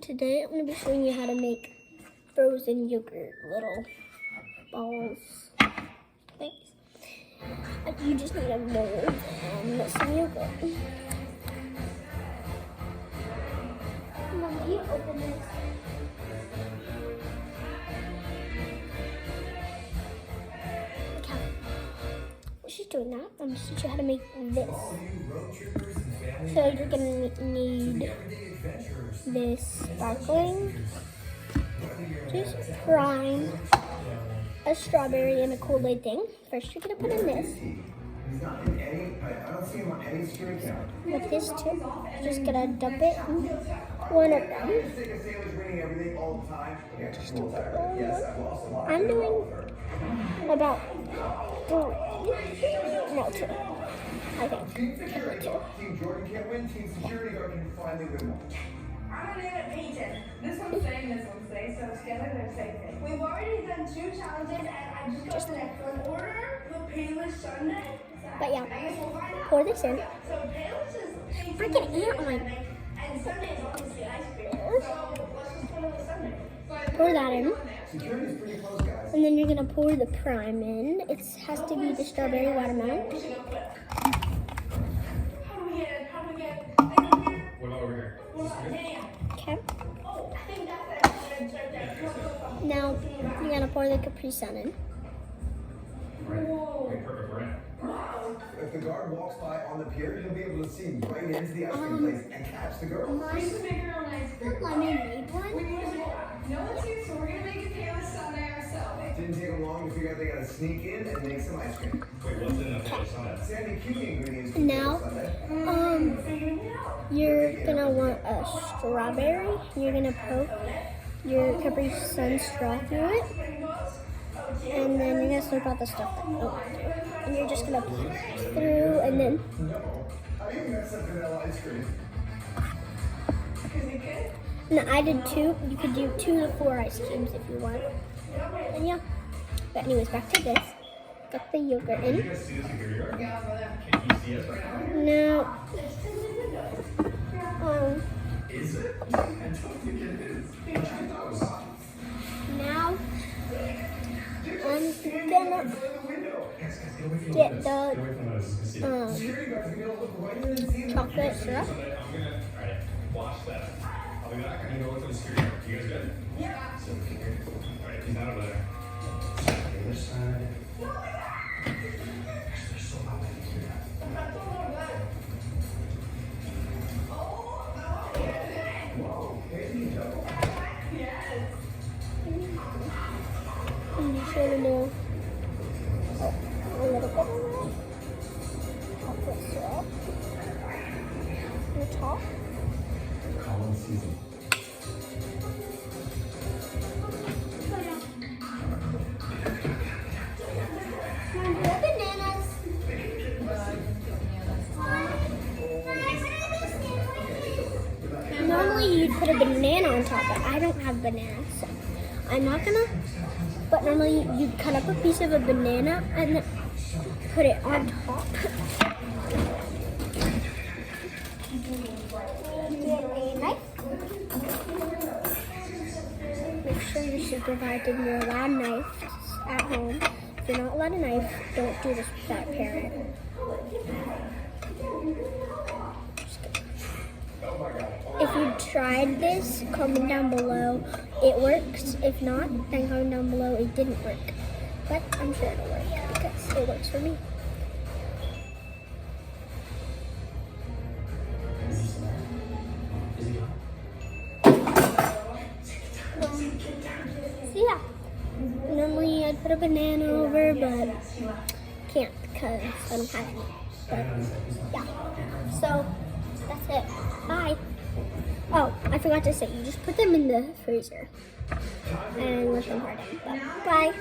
Today I'm going to be showing you how to make frozen yogurt little balls. Thanks. You just need a mold and some yogurt. Mom, you open this. Okay. She's doing that. I'm going to teach you how to make this. So you're going to need this sparkling juice, prime, a strawberry, and a Kool-Aid thing. First, you're gonna put in this. With this too, just gonna dump it in one of them. Just do that one. I'm doing about 3, no 2. I think. Team Jordan can't win. Team Security Guard can finally win one. I'm gonna name it Peyton. This one's saying, so together they're saying thing. We've already done 2 challenges, and I just got the next one. Order the Payless Sunday. But yeah, I guess we'll find out. pour this in. So Payless is Freaking ant-line. and Sunday is obviously ice cream. So let's just put it with Sunday. Pour that in. Security's pretty close, guys. And then you're gonna pour the prime in. It has to be the strawberry watermelon. How do we get? Anyone here? What about over here? Okay. Oh, I think that's it. Right there. Now you're gonna pour the Capri Sun in. Right. Okay, perfect, right? If the guard walks by on the pier, he'll be able to see right into the ice cream place and catch the girl. She's to make her own ice cream. The lemonade one. No one's here, so we're gonna make a Payless Sunday ourselves. Didn't take them long to figure out they gotta sneak in and make some ice cream. Wait, what's in the Payless Sunday? Sandy, cue the ingredients for Now, Sunday. you're gonna want a strawberry. You're gonna poke your Capri Sun straw through it, and then you're gonna slurp out the stuff that you don't want to. And you're just gonna put it through, and then No. How do you mess up vanilla ice cream? no, I did 2. You could do 2 to 4 ice cubes if you want. And yeah. But anyways, back to this. Got the yogurt Can you in. guys see the security guard? Can you see us right now? No. Is it? I don't think it is. I thought it was. Now I'm gonna Guys, get away from get this. the Get away from this. You can see it. Security guard's gonna be able to look right in and see chocolate syrup. Sunday, I'm gonna, alright, watch that. I'll be back. I'm gonna go look for the security guard. You guys good? Yeah. So, alright, he's not over there. The other side. They're so loud, I can hear that. And you should do a little bit of chocolate syrup on the top. Colin season. Bananas. Normally you'd put a banana on top, but I don't have bananas, so I'm not gonna. But normally you'd cut up a piece of a banana and then put it on top. Get a knife. Make sure you're supervised and you're allowed knives at home. If you're not allowed a knife, don't do this with that parent. If you tried this, comment down below it works. If not, then comment down below it didn't work. But I'm sure it'll work because it works for me. So yeah, normally I'd put a banana over, but can't because I don't have any. But yeah, so that's it. Bye. Oh, I forgot to say, you just put them in the freezer and let them harden. Bye.